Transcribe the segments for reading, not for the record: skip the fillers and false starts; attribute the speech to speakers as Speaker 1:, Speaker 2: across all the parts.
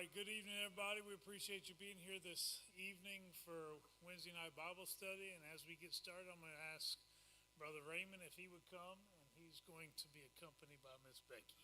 Speaker 1: right, good evening, everybody. We appreciate you being here this evening for Wednesday night Bible study. And as we get started, I'm going to ask Brother Raymond if he would come, and he's going to be accompanied by Miss Becky.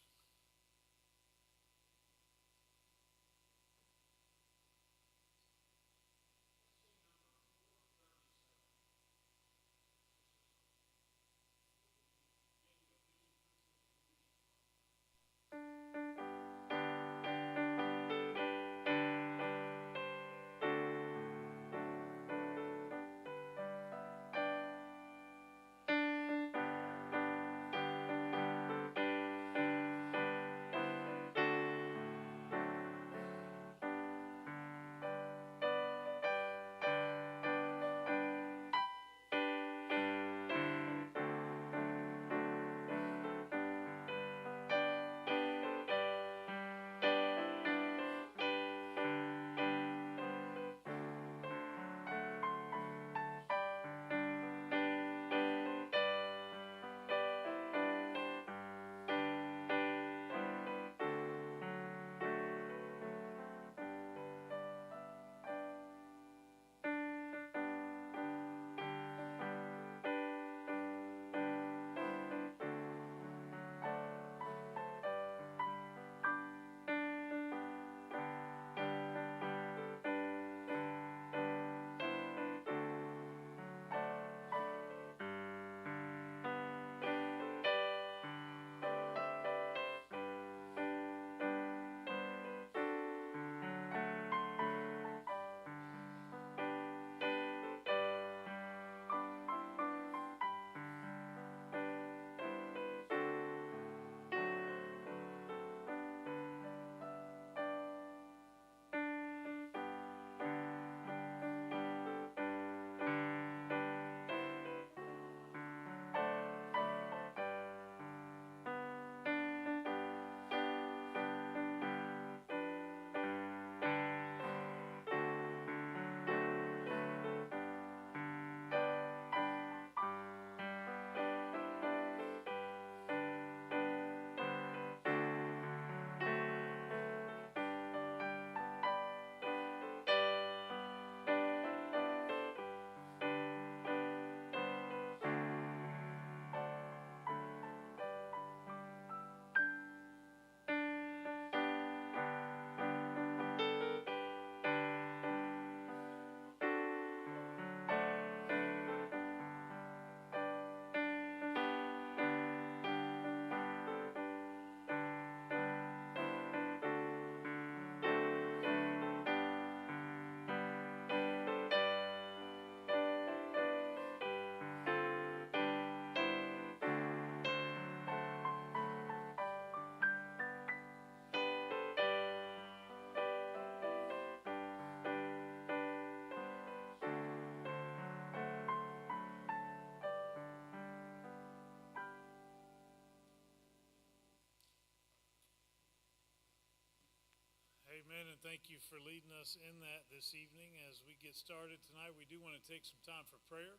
Speaker 1: Amen, and thank you for leading us in that this evening. As we get started tonight, we do want to take some time for prayer.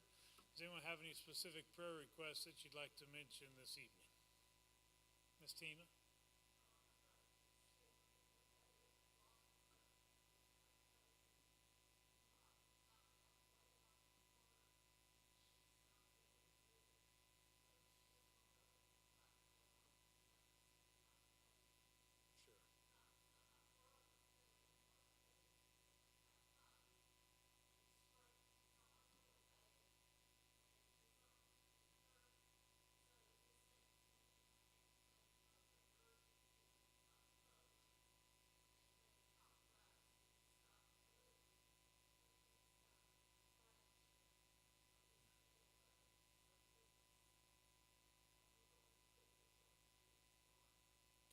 Speaker 1: Does anyone have any specific prayer requests that you'd like to mention this evening? Miss Tina? Sure.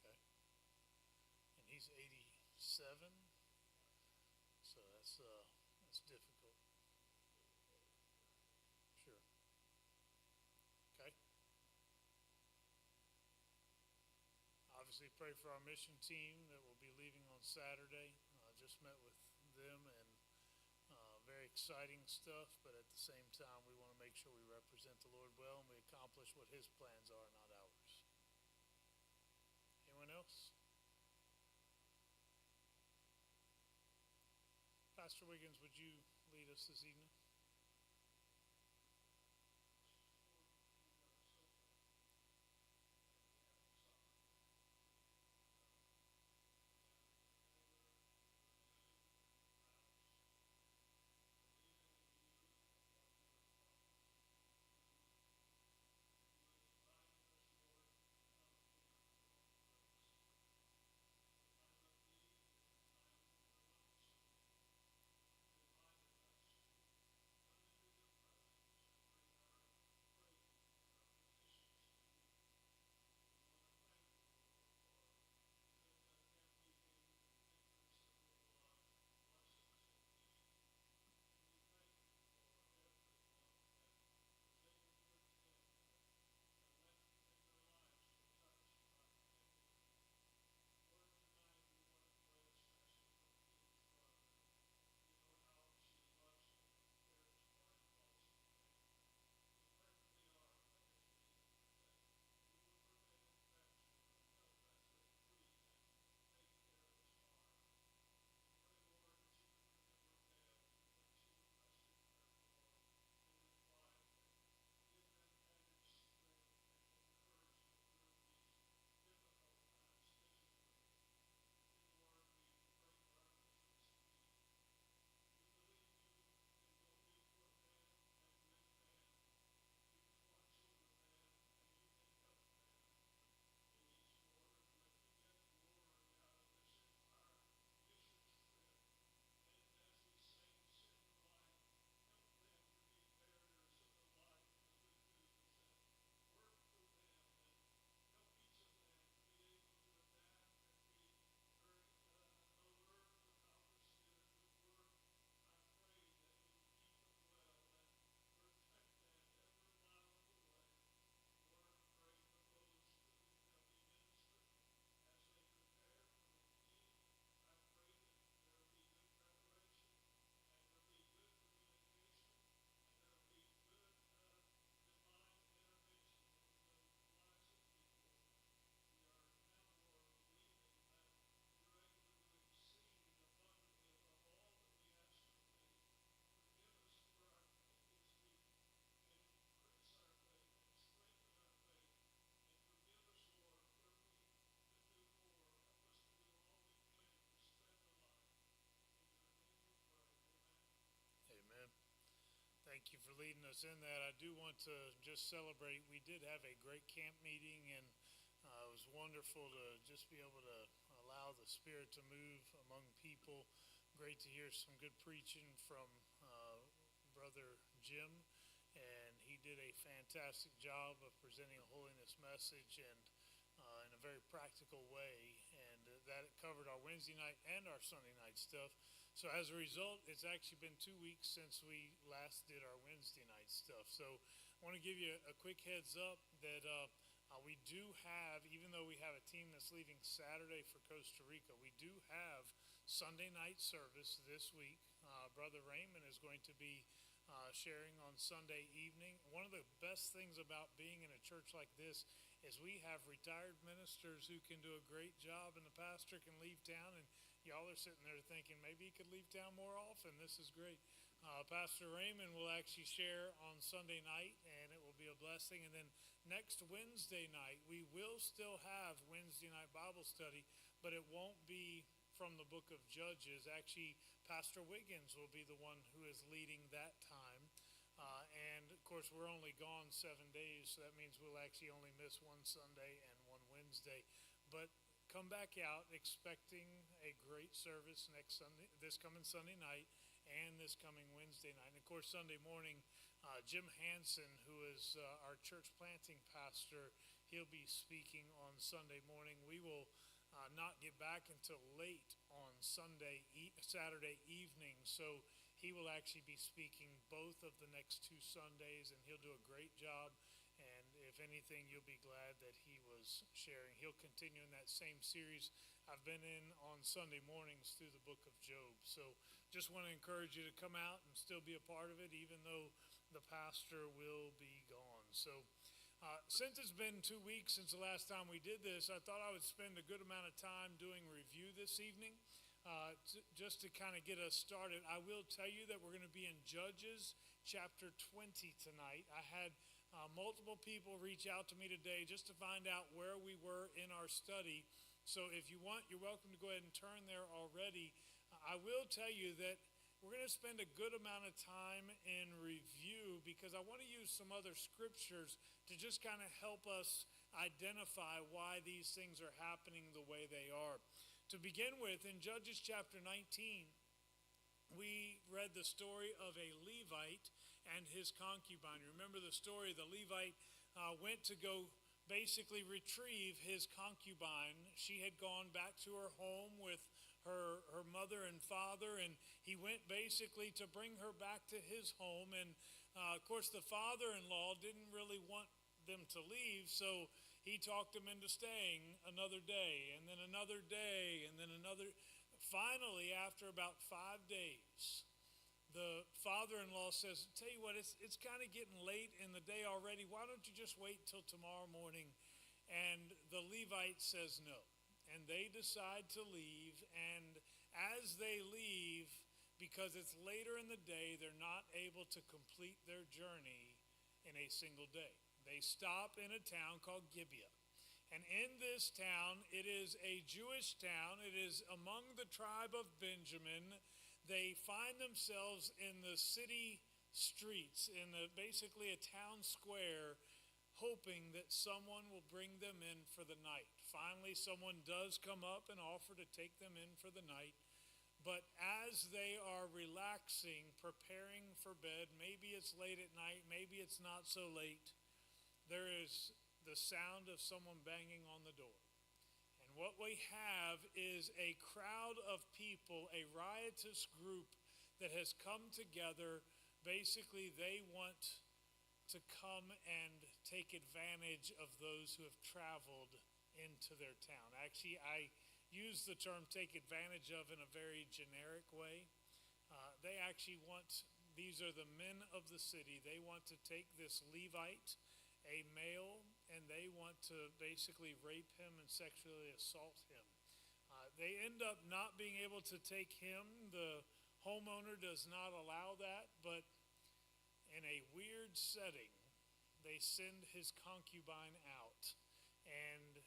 Speaker 1: Okay. And he's 87, so that's difficult. Sure. Okay. Obviously, pray for our mission team that will be leaving on Saturday. I just met with them, and very exciting stuff, but at the same time, we want to make sure we represent the Lord well and we accomplish what His plans are, not ours. Anyone else? Pastor Wiggins, would you lead us this evening? Amen. Thank you for leading us in that. I do want to just celebrate. We did have a great camp meeting, and it was wonderful to just be able to allow the Spirit to move among people. Great to hear some good preaching from Brother Jim, and he did a fantastic job of presenting a holiness message and in a very practical way. And that covered our Wednesday night and our Sunday night stuff. So as a result, it's actually been 2 weeks since we last did our Wednesday night stuff. So I want to give you a quick heads up that we do have, even though we have a team that's leaving Saturday for Costa Rica, we do have Sunday night service this week. Brother Raymond is going to be sharing on Sunday evening. One of the best things about being in a church like this is we have retired ministers who can do a great job, and the pastor can leave town, and y'all are sitting there thinking maybe he could leave town more often. This is great. Pastor Raymond will actually share on Sunday night, and it will be a blessing. And then next Wednesday night, we will still have Wednesday night Bible study, but it won't be from the book of Judges. Actually, Pastor Wiggins will be the one who is leading that time. And of course, we're only gone 7 days, so that means we'll actually only miss one Sunday and one Wednesday. But come back out expecting a great service next Sunday, this coming Sunday night, and this coming Wednesday night. And of course, Sunday morning, Jim Hansen, who is our church planting pastor, he'll be speaking on Sunday morning. We will not get back until late on Saturday evening, so he will actually be speaking both of the next 2 Sundays, and he'll do a great job. And if anything, you'll be glad that he was sharing. He'll continue in that same series I've been in on Sunday mornings through the book of Job. So just want to encourage you to come out and still be a part of it, even though the pastor will be gone. So since it's been 2 weeks since the last time we did this, I thought I would spend a good amount of time doing review this evening. Just to kind of get us started, I will tell you that we're going to be in Judges chapter 20 tonight. I had multiple people reach out to me today just to find out where we were in our study. So if you want, you're welcome to go ahead and turn there already. I will tell you that we're going to spend a good amount of time in review because I want to use some other scriptures to just kind of help us identify why these things are happening the way they are. To begin with, in Judges chapter 19, we read the story of a Levite and his concubine. Remember the story, the Levite went to go basically retrieve his concubine. She had gone back to her home with her mother and father, and he went basically to bring her back to his home. And of course, the father-in-law didn't really want them to leave, so he talked them into staying another day, and then another day, and then another. Finally, after about 5 days, the father-in-law says, tell you what, it's kind of getting late in the day already. Why don't you just wait till tomorrow morning? And the Levite says no. And they decide to leave. And as they leave, because it's later in the day, they're not able to complete their journey in a single day. They stop in a town called Gibeah. And in this town, it is a Jewish town. It is among the tribe of Benjamin. They find themselves in the city streets, in basically a town square, hoping that someone will bring them in for the night. Finally, someone does come up and offer to take them in for the night. But as they are relaxing, preparing for bed, maybe it's late at night, maybe it's not so late, there is the sound of someone banging on the door. And what we have is a crowd of people, a riotous group that has come together. Basically, they want to come and take advantage of those who have traveled into their town. Actually, I use the term take advantage of in a very generic way. They actually these are the men of the city. They want to take this Levite, a male, and they want to basically rape him and sexually assault him. They end up not being able to take him. The homeowner does not allow that, but in a weird setting, they send his concubine out, and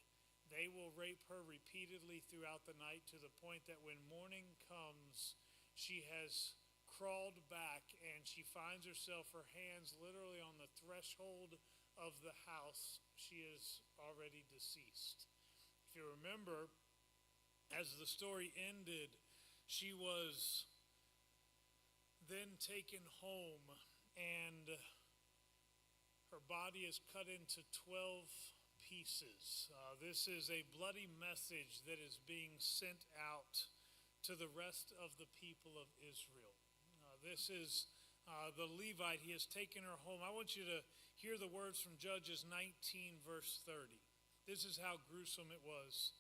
Speaker 1: they will rape her repeatedly throughout the night to the point that when morning comes, she has crawled back and she finds herself, her hands literally on the threshold of the house. She is already deceased. If you remember, as the story ended, she was then taken home and her body is cut into 12 pieces. This is a bloody message that is being sent out to the rest of the people of Israel. This is the Levite. He has taken her home. I want you to hear the words from Judges 19, verse 30. This is how gruesome it was.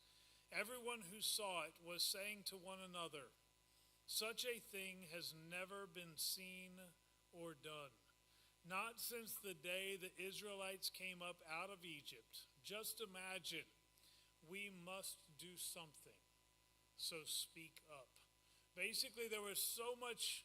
Speaker 1: Everyone who saw it was saying to one another, such a thing has never been seen or done. Not since the day the Israelites came up out of Egypt. Just imagine, we must do something, so speak up. Basically, there was so much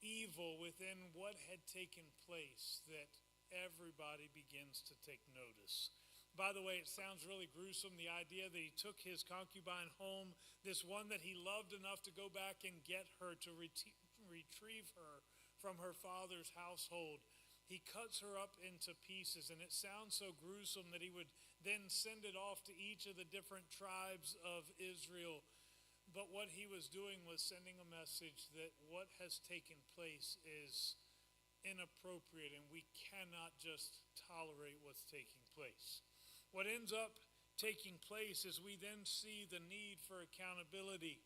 Speaker 1: evil within what had taken place that everybody begins to take notice. By the way, it sounds really gruesome, the idea that he took his concubine home, this one that he loved enough to go back and get her, to retrieve her from her father's household. He cuts her up into pieces, and it sounds so gruesome that he would then send it off to each of the different tribes of Israel. But what he was doing was sending a message that what has taken place is inappropriate, and we cannot just tolerate what's taking place. What ends up taking place is we then see the need for accountability,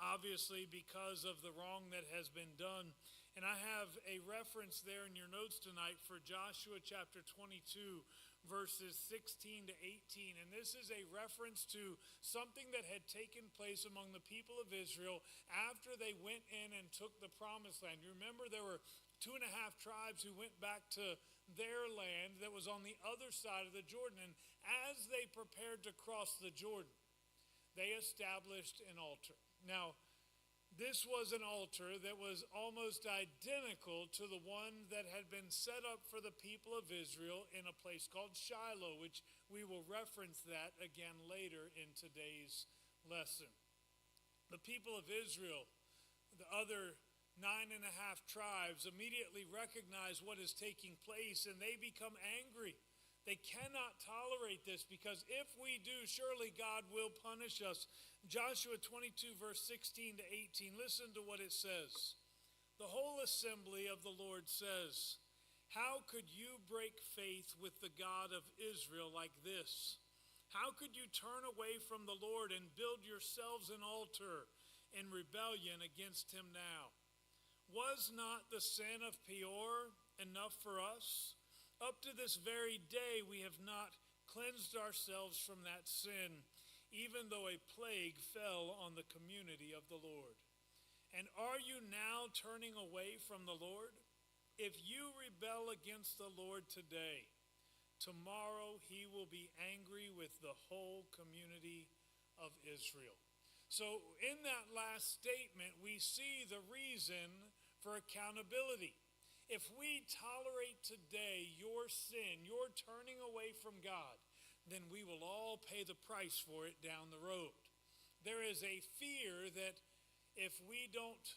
Speaker 1: obviously because of the wrong that has been done. And I have a reference there in your notes tonight for Joshua chapter 22, verses 16 to 18. And this is a reference to something that had taken place among the people of Israel after they went in and took the promised land. You remember there were 2.5 tribes who went back to their land that was on the other side of the Jordan. And as they prepared to cross the Jordan, they established an altar. Now, This was an altar that was almost identical to the one that had been set up for the people of Israel in a place called Shiloh, which we will reference that again later in today's lesson. The people of Israel, the other 9.5 tribes, immediately recognize what is taking place and they become angry. They cannot tolerate this because if we do, surely God will punish us. Joshua 22, verse 16 to 18, listen to what it says. The whole assembly of the Lord says, "How could you break faith with the God of Israel like this? How could you turn away from the Lord and build yourselves an altar in rebellion against him now? Was not the sin of Peor enough for us? Up to this very day we have not cleansed ourselves from that sin, even though a plague fell on the community of the Lord. And are you now turning away from the Lord? If you rebel against the Lord today, tomorrow he will be angry with the whole community of Israel." So in that last statement, we see the reason for accountability. If we tolerate today your sin, your turning away from God, then we will all pay the price for it down the road. There is a fear that if we don't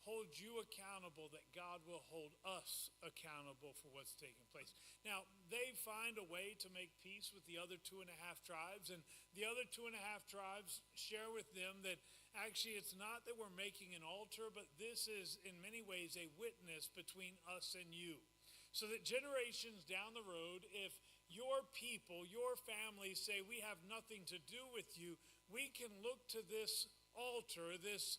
Speaker 1: hold you accountable, that God will hold us accountable for what's taking place. Now, they find a way to make peace with the other 2.5 tribes, and the other 2.5 tribes share with them that actually it's not that we're making an altar, but this is in many ways a witness between us and you. So that generations down the road, if your people, your family say we have nothing to do with you, we can look to this altar, this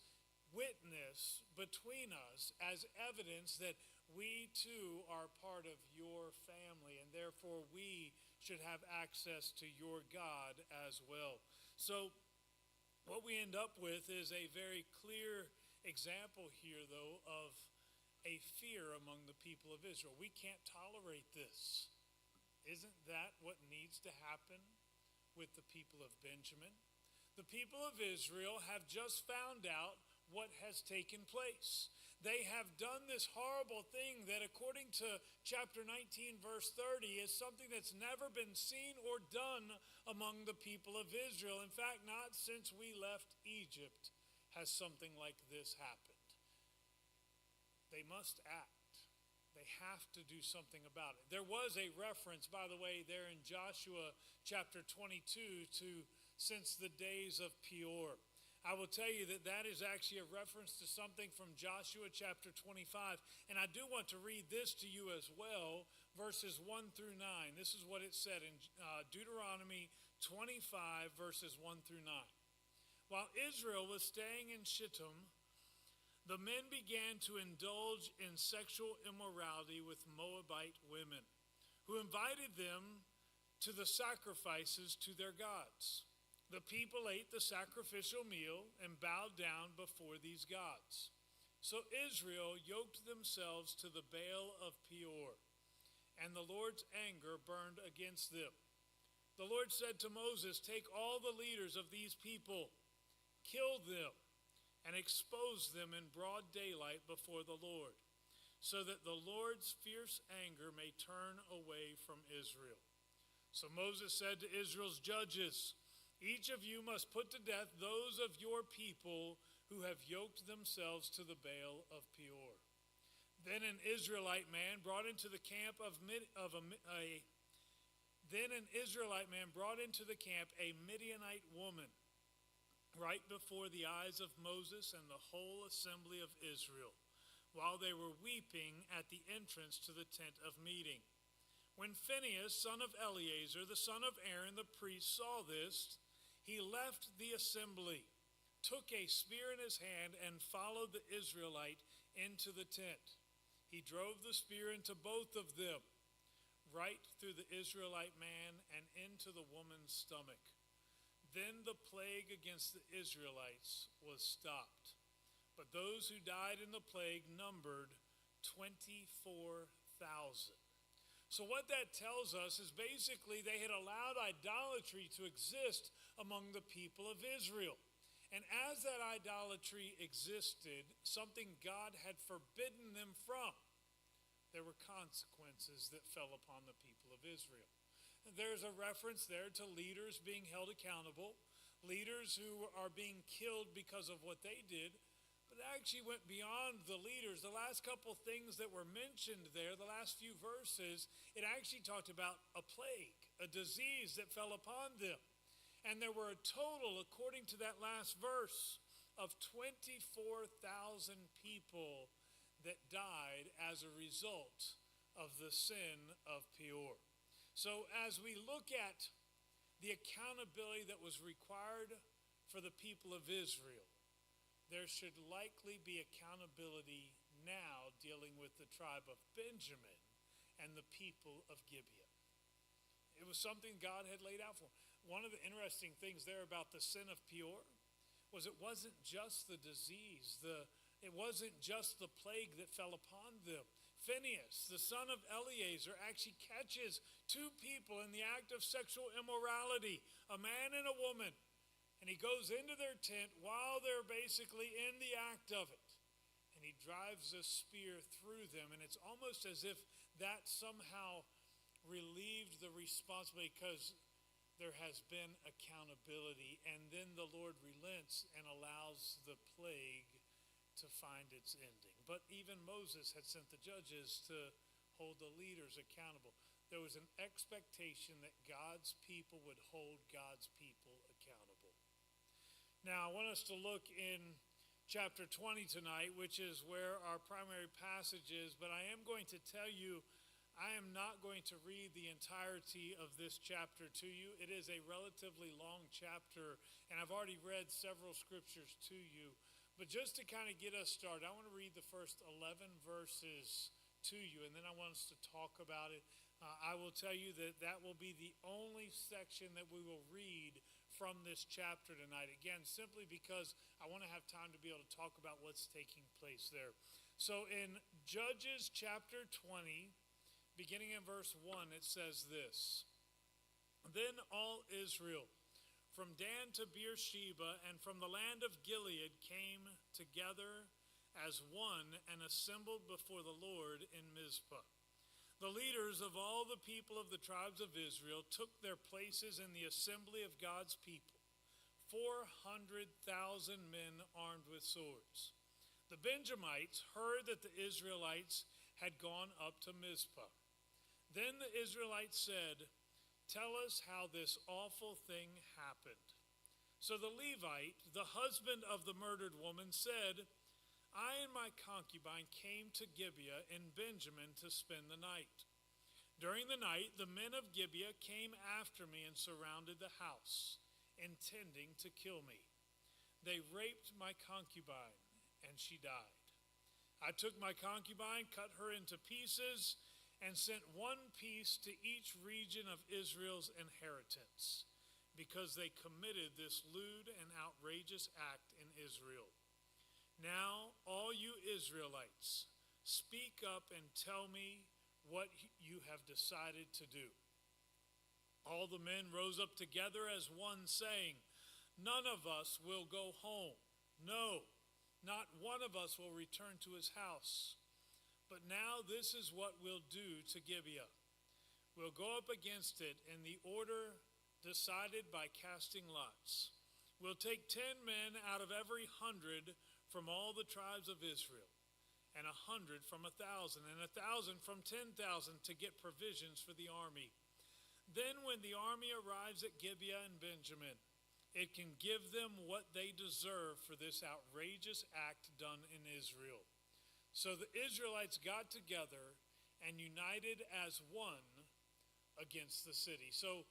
Speaker 1: witness between us as evidence that we too are part of your family, and therefore we should have access to your God as well. So what we end up with is a very clear example here, though, of a fear among the people of Israel. We can't tolerate this. Isn't that what needs to happen with the people of Benjamin? The people of Israel have just found out what has taken place. They have done this horrible thing that, according to chapter 19, verse 30, is something that's never been seen or done among the people of Israel. In fact, not since we left Egypt has something like this happened. They must act. They have to do something about it. There was a reference, by the way, there in Joshua chapter 22 to "since the days of Peor." I will tell you that that is actually a reference to something from Joshua chapter 25. And I do want to read this to you as well, verses 1 through 9. This is what it said in Deuteronomy 25, verses 1 through 9. While Israel was staying in Shittim, the men began to indulge in sexual immorality with Moabite women, who invited them to the sacrifices to their gods. The people ate the sacrificial meal and bowed down before these gods. So Israel yoked themselves to the Baal of Peor, and the Lord's anger burned against them. The Lord said to Moses, "Take all the leaders of these people, kill them, and expose them in broad daylight before the Lord, so that the Lord's fierce anger may turn away from Israel." So Moses said to Israel's judges, "Each of you must put to death those of your people who have yoked themselves to the Baal of Peor." Then an Israelite man brought into the camp a Midianite woman right before the eyes of Moses and the whole assembly of Israel, while they were weeping at the entrance to the tent of meeting. When Phinehas, son of Eleazar, the son of Aaron the priest, saw this, he left the assembly, took a spear in his hand, and followed the Israelite into the tent. He drove the spear into both of them, right through the Israelite man and into the woman's stomach. Then the plague against the Israelites was stopped. But those who died in the plague numbered 24,000. So what that tells us is basically they had allowed idolatry to exist among the people of Israel. And as that idolatry existed, something God had forbidden them from, there were consequences that fell upon the people of Israel. There's a reference there to leaders being held accountable, leaders who are being killed because of what they did, but it actually went beyond the leaders. The last couple things that were mentioned there, the last few verses, it actually talked about a plague, a disease that fell upon them. And there were a total, according to that last verse, of 24,000 people that died as a result of the sin of Peor. So as we look at the accountability that was required for the people of Israel, there should likely be accountability now dealing with the tribe of Benjamin and the people of Gibeah. It was something God had laid out for them. One of the interesting things there about the sin of Peor was it wasn't just the disease, it wasn't just the plague that fell upon them. Phinehas, the son of Eleazar, actually catches two people in the act of sexual immorality, a man and a woman. And he goes into their tent while they're basically in the act of it. And he drives a spear through them. And it's almost as if that somehow relieved the responsibility because there has been accountability. And then the Lord relents and allows the plague to find its ending. But even Moses had sent the judges to hold the leaders accountable. There was an expectation that God's people would hold God's people accountable. Now, I want us to look in chapter 20 tonight, which is where our primary passage is, but I am going to tell you, I am not going to read the entirety of this chapter to you. It is a relatively long chapter, and I've already read several scriptures to you. But just to kind of get us started, I want to read the first 11 verses to you, and then I want us to talk about it. I will tell you that that will be the only section that we will read from this chapter tonight. Again, simply because I want to have time to be able to talk about what's taking place there. So in Judges chapter 20, beginning in verse 1, it says this: Then all Israel, from Dan to Beersheba and from the land of Gilead, came together as one and assembled before the Lord in Mizpah. The leaders of all the people of the tribes of Israel took their places in the assembly of God's people, 400,000 men armed with swords. The Benjamites heard that the Israelites had gone up to Mizpah. Then the Israelites said, "Tell us how this awful thing happened." So the Levite, the husband of the murdered woman, said, "I and my concubine came to Gibeah in Benjamin to spend the night. During the night, the men of Gibeah came after me and surrounded the house, intending to kill me. They raped my concubine, and she died. I took my concubine, cut her into pieces, and sent one piece to each region of Israel's inheritance, because they committed this lewd and outrageous act in Israel. Now, all you Israelites, speak up and tell me what you have decided to do." All the men rose up together as one, saying, "None of us will go home. No, not one of us will return to his house. But now this is what we'll do to Gibeah. We'll go up against it in the order decided by casting lots. We'll take 10 men out of every 100 from all the tribes of Israel, and 100 from 1,000, and 1,000 from 10,000 to get provisions for the army. Then when the army arrives at Gibeah and Benjamin, it can give them what they deserve for this outrageous act done in Israel." So the Israelites got together and united as one against the city. So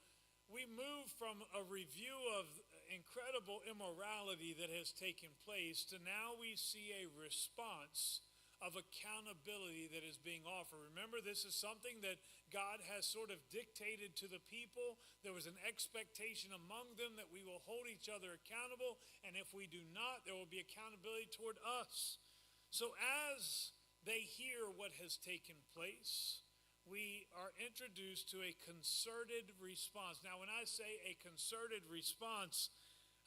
Speaker 1: we move from a review of incredible immorality that has taken place to now we see a response of accountability that is being offered. Remember, this is something that God has sort of dictated to the people. There was an expectation among them that we will hold each other accountable, and if we do not, there will be accountability toward us. So as they hear what has taken place, we are introduced to a concerted response. Now, when I say a concerted response,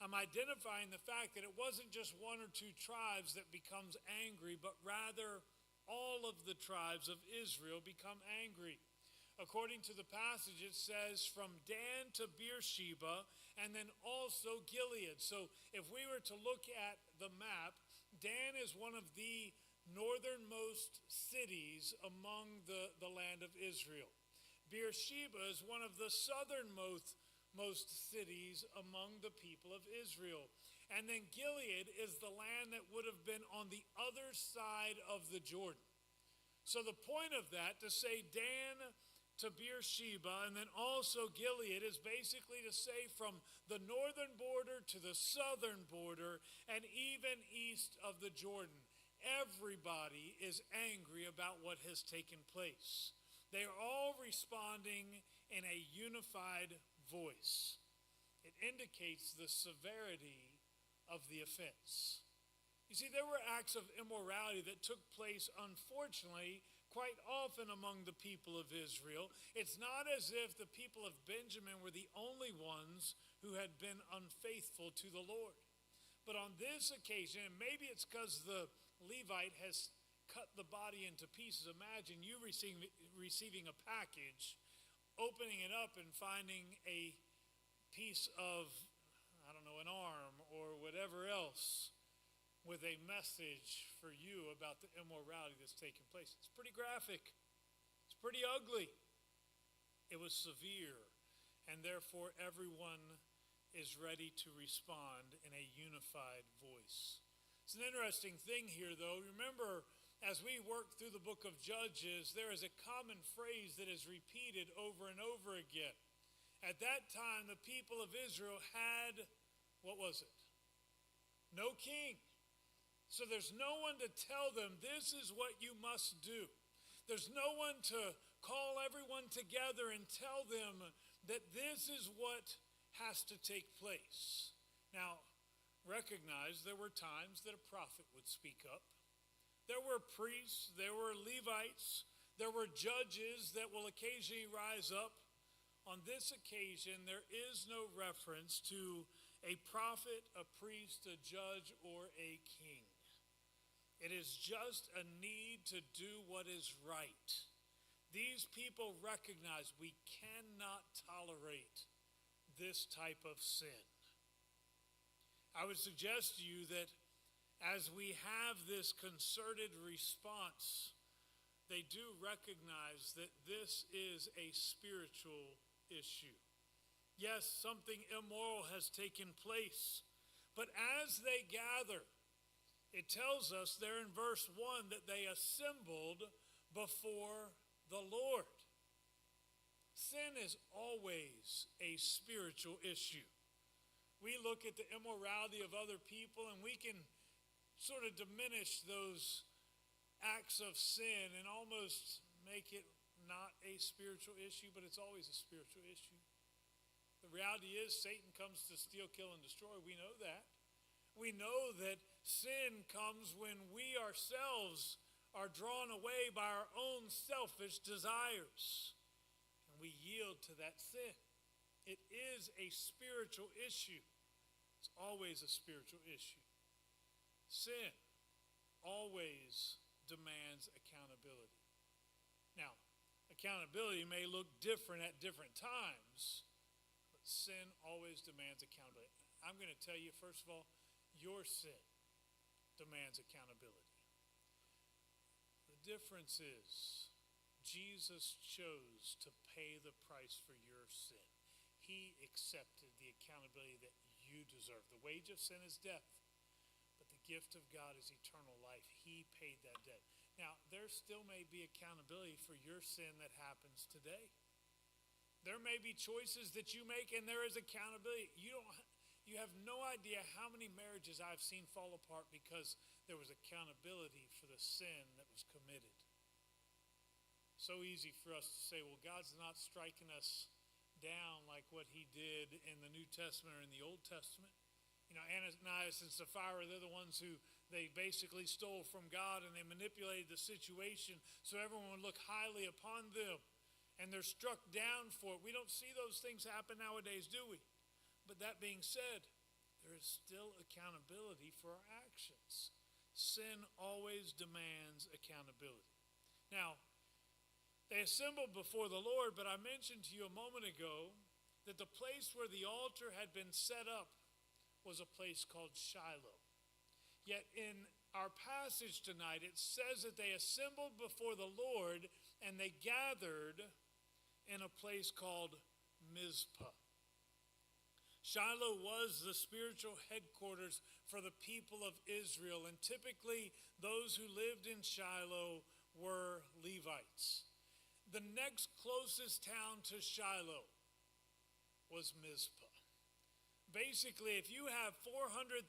Speaker 2: I'm identifying the fact that it wasn't just one or two tribes that becomes angry, but rather all of the tribes of Israel become angry. According to the passage, it says from Dan to Beersheba, and then also Gilead. So if we were to look at the map, Dan is one of the northernmost cities among the land of Israel. Beersheba is one of the southernmost cities among the people of Israel. And then Gilead is the land that would have been on the other side of the Jordan. So the point of that, to say Dan to Beersheba and then also Gilead, is basically to say from the northern border to the southern border and even east of the Jordan. Everybody is angry about what has taken place. They are all responding in a unified voice. It indicates the severity of the offense. You see, there were acts of immorality that took place, unfortunately, quite often among the people of Israel. It's not as if the people of Benjamin were the only ones who had been unfaithful to the Lord. But on this occasion, and maybe it's because the Levite has cut the body into pieces. Imagine you receiving a package, opening it up and finding a piece of, I don't know, an arm or whatever else with a message for you about the immorality that's taking place. It's pretty graphic. It's pretty ugly. It was severe, and therefore everyone is ready to respond in a unified voice. It's an interesting thing here, though. Remember, as we work through the book of Judges, there is a common phrase that is repeated over and over again. At that time, the people of Israel had, what was it? No king. So there's no one to tell them, this is what you must do. There's no one to call everyone together and tell them that this is what has to take place. Now, recognize there were times that a prophet would speak up. There were priests, there were Levites, there were judges that will occasionally rise up. On this occasion, there is no reference to a prophet, a priest, a judge, or a king. It is just a need to do what is right. These people recognize we cannot tolerate this type of sin. I would suggest to you that as we have this concerted response, they do recognize that this is a spiritual issue. Yes, something immoral has taken place, but as they gather, it tells us there in verse 1 that they assembled before the Lord. Sin is always a spiritual issue. We look at the immorality of other people and we can sort of diminish those acts of sin and almost make it not a spiritual issue, but it's always a spiritual issue. The reality is Satan comes to steal, kill, and destroy. We know that. We know that sin comes when we ourselves are drawn away by our own selfish desires, and we yield to that sin. It is a spiritual issue. It's always a spiritual issue. Sin always demands accountability. Now, accountability may look different at different times, but sin always demands accountability. I'm going to tell you, first of all, your sin demands accountability. The difference is Jesus chose to pay the price for your sin. He accepted the accountability that you deserve. The wage of sin is death, but the gift of God is eternal life. He paid that debt. Now, there still may be accountability for your sin that happens today. There may be choices that you make, and there is accountability. You have no idea how many marriages I've seen fall apart because there was accountability for the sin that was committed. So easy for us to say, well, God's not striking us down like what he did in the New Testament or in the Old Testament. You know, Ananias and Sapphira, they're the ones who they basically stole from God, and they manipulated the situation so everyone would look highly upon them, and they're struck down for it. We don't see those things happen nowadays, do we? But that being said, there is still accountability for our actions. Sin always demands accountability. Now, they assembled before the Lord, but I mentioned to you a moment ago that the place where the altar had been set up was a place called Shiloh. Yet in our passage tonight, it says that they assembled before the Lord and they gathered in a place called Mizpah. Shiloh was the spiritual headquarters for the people of Israel, and typically those who lived in Shiloh were Levites. The next closest town to Shiloh was Mizpah. Basically, if you have 400,000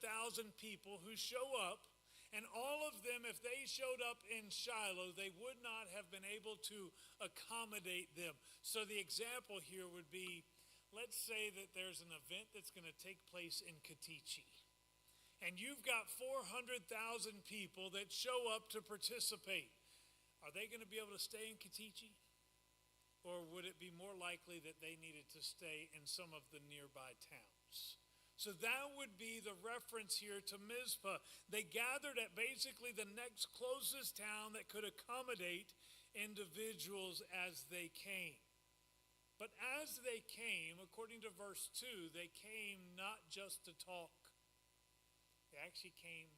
Speaker 2: people who show up, and all of them, if they showed up in Shiloh, they would not have been able to accommodate them. So the example here would be, let's say that there's an event that's going to take place in Katichi. And you've got 400,000 people that show up to participate. Are they going to be able to stay in Katichi? Or would it be more likely that they needed to stay in some of the nearby towns? So that would be the reference here to Mizpah. They gathered at basically the next closest town that could accommodate individuals as they came. But as they came, according to verse 2, they came not just to talk. They actually came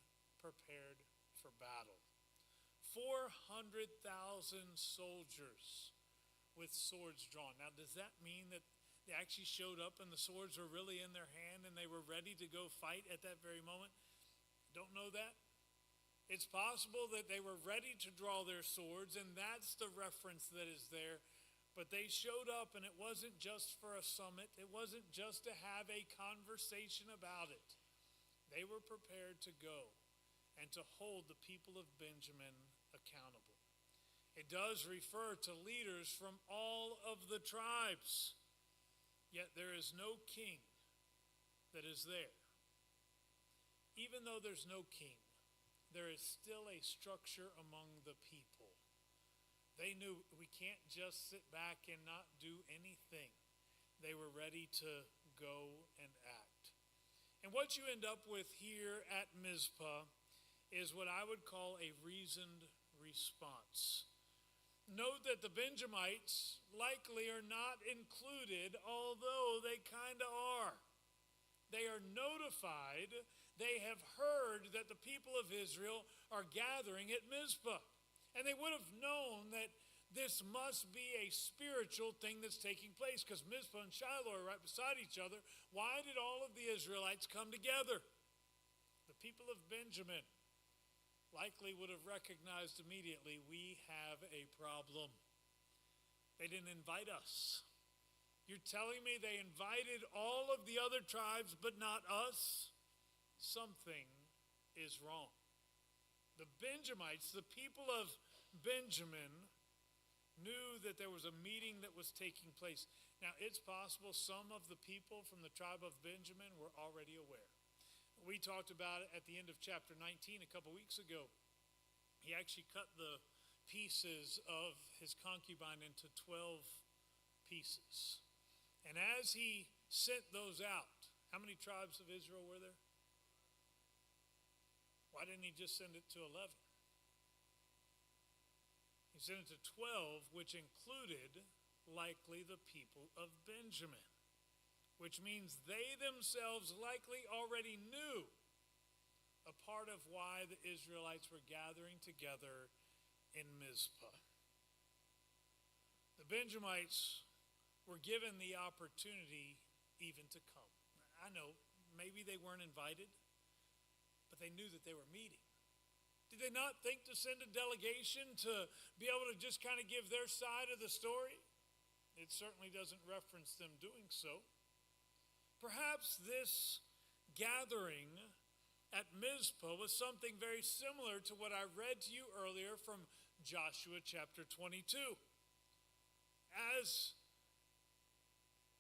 Speaker 2: prepared for battle. 400,000 soldiers with swords drawn. Now, does that mean that they actually showed up and the swords were really in their hand and they were ready to go fight at that very moment? Don't know that. It's possible that they were ready to draw their swords, and that's the reference that is there. But they showed up, and it wasn't just for a summit. It wasn't just to have a conversation about it. They were prepared to go and to hold the people of Benjamin accountable. It does refer to leaders from all of the tribes. Yet there is no king that is there. Even though there's no king, there is still a structure among the people. They knew we can't just sit back and not do anything. They were ready to go and act. And what you end up with here at Mizpah is what I would call a reasoned response. Note that the Benjamites likely are not included, although they kind of are. They are notified. They have heard that the people of Israel are gathering at Mizpah. And they would have known that this must be a spiritual thing that's taking place, because Mizpah and Shiloh are right beside each other. Why did all of the Israelites come together? The people of Benjamin likely would have recognized immediately, we have a problem. They didn't invite us. You're telling me they invited all of the other tribes but not us? Something is wrong. The Benjamites, the people of Benjamin, knew that there was a meeting that was taking place. Now, it's possible some of the people from the tribe of Benjamin were already aware. We talked about it at the end of chapter 19 a couple weeks ago. He actually cut the pieces of his concubine into 12 pieces. And as he sent those out, how many tribes of Israel were there? Why didn't he just send it to 11? He sent it to 12, which included likely the people of Benjamin, which means they themselves likely already knew a part of why the Israelites were gathering together in Mizpah. The Benjamites were given the opportunity even to come. I know, maybe they weren't invited, but they knew that they were meeting. Did they not think to send a delegation to be able to just kind of give their side of the story? It certainly doesn't reference them doing so. Perhaps this gathering at Mizpah was something very similar to what I read to you earlier from Joshua chapter 22. As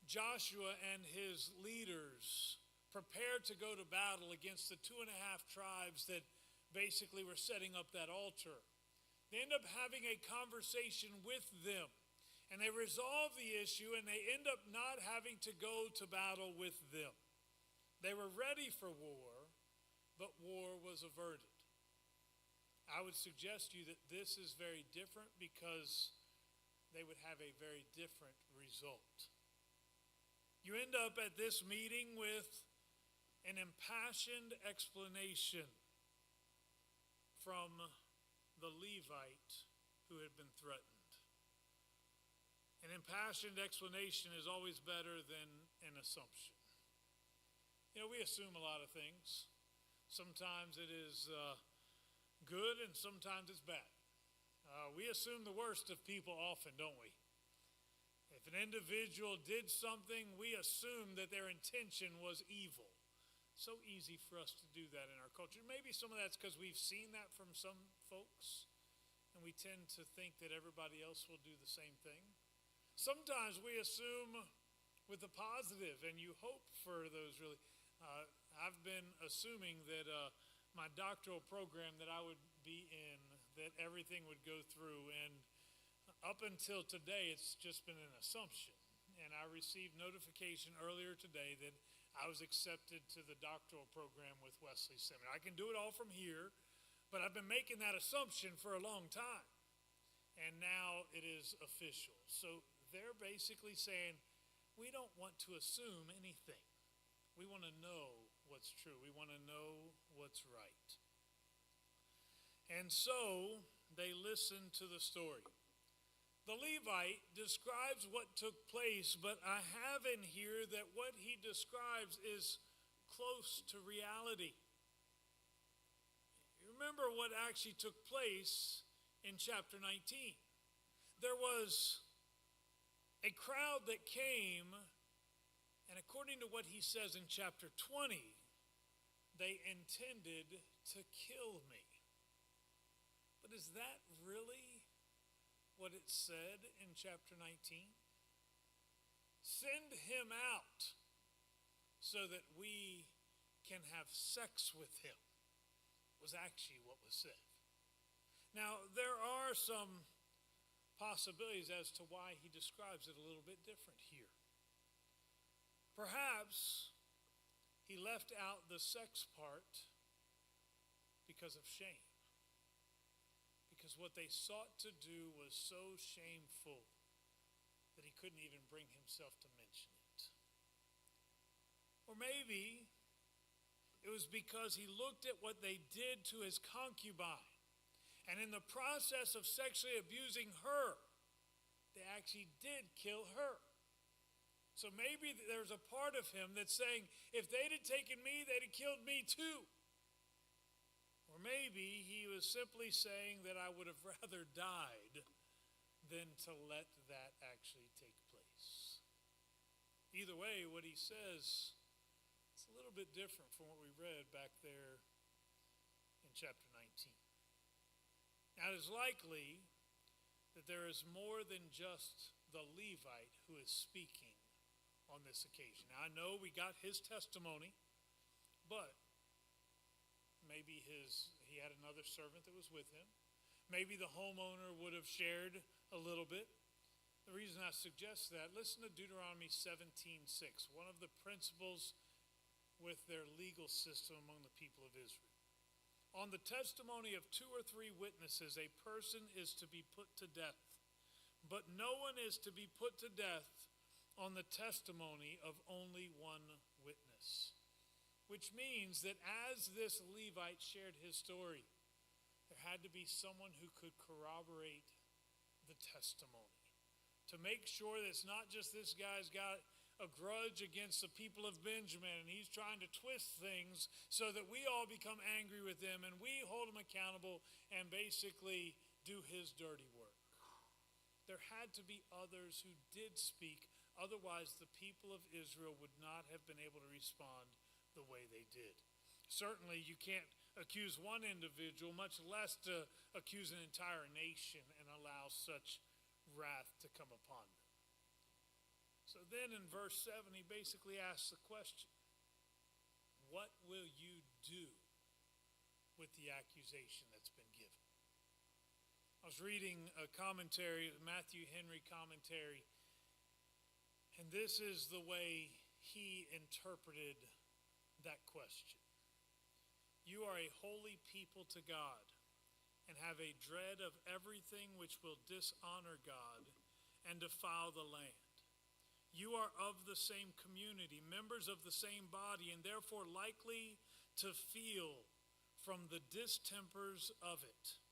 Speaker 2: Joshua and his leaders prepared to go to battle against the 2.5 tribes that basically were setting up that altar, they end up having a conversation with them, and they resolve the issue, and they end up not having to go to battle with them. They were ready for war, but war was averted. I would suggest to you that this is very different because they would have a very different result. You end up at this meeting with an impassioned explanation from the Levite who had been threatened. An impassioned explanation is always better than an assumption. You know, we assume a lot of things. Sometimes it is good and sometimes it's bad. We assume the worst of people often, don't we? If an individual did something, we assume that their intention was evil. So easy for us to do that in our culture. Maybe some of that's because we've seen that from some folks, and we tend to think that everybody else will do the same thing. Sometimes we assume with the positive, and you hope for those really. I've been assuming that my doctoral program that I would be in, that everything would go through, and up until today, it's just been an assumption. And I received notification earlier today that I was accepted to the doctoral program with Wesley Seminary. I can do it all from here, but I've been making that assumption for a long time. And now it is official. So they're basically saying, we don't want to assume anything. We want to know what's true. We want to know what's right. And so they listen to the story. The Levite describes what took place, but I have in here that what he describes is close to reality. You remember what actually took place in chapter 19. There was a crowd that came, and according to what he says in chapter 20, they intended to kill me. But is that really what it said in chapter 19? Send him out so that we can have sex with him, was actually what was said. Now, there are some possibilities as to why he describes it a little bit different here. Perhaps he left out the sex part because of shame. Because what they sought to do was so shameful that he couldn't even bring himself to mention it. Or maybe it was because he looked at what they did to his concubine, and in the process of sexually abusing her, they actually did kill her. So maybe there's a part of him that's saying, if they'd have taken me, they'd have killed me too. Or maybe he was simply saying that I would have rather died than to let that actually take place. Either way, what he says, it's a little bit different from what we read back there in chapter 19. Now, it is likely that there is more than just the Levite who is speaking on this occasion. Now, I know we got his testimony, but maybe he had another servant that was with him. Maybe the homeowner would have shared a little bit. The reason I suggest that, listen to Deuteronomy 17:6, one of the principles with their legal system among the people of Israel. On the testimony of 2 or 3 witnesses, a person is to be put to death, but no one is to be put to death on the testimony of only one witness. Which means that as this Levite shared his story, there had to be someone who could corroborate the testimony. To make sure that it's not just this guy's got a grudge against the people of Benjamin and he's trying to twist things so that we all become angry with him and we hold him accountable and basically do his dirty work. There had to be others who did speak, otherwise the people of Israel would not have been able to respond the way they did. Certainly you can't accuse one individual, much less to accuse an entire nation and allow such wrath to come upon them. So then in verse 7, he basically asks the question, what will you do with the accusation that's been given? I was reading a commentary, a Matthew Henry commentary, and this is the way he interpreted that question. You are a holy people to God and have a dread of everything which will dishonor God and defile the land. You are of the same community, members of the same body, and therefore likely to feel from the distempers of it.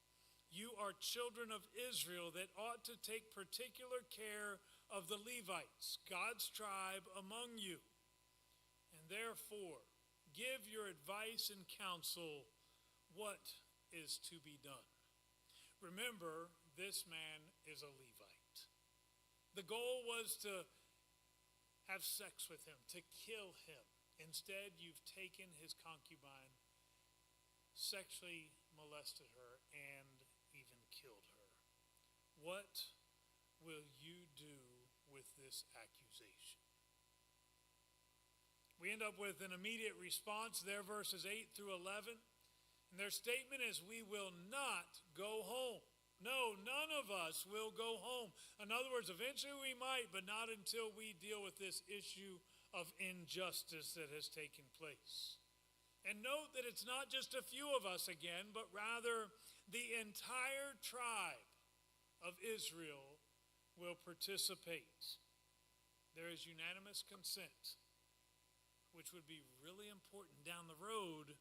Speaker 2: You are children of Israel that ought to take particular care of the Levites, God's tribe among you. And therefore, give your advice and counsel what is to be done. Remember, this man is a Levite. The goal was to have sex with him, to kill him. Instead, you've taken his concubine, sexually molested her, and even killed her. What will you do with this accusation? We end up with an immediate response there, verses 8 through 11. And their statement is, we will not go home. No, none of us will go home. In other words, eventually we might, but not until we deal with this issue of injustice that has taken place. And note that it's not just a few of us again, but rather the entire tribe of Israel will participate. There is unanimous consent, which would be really important down the road,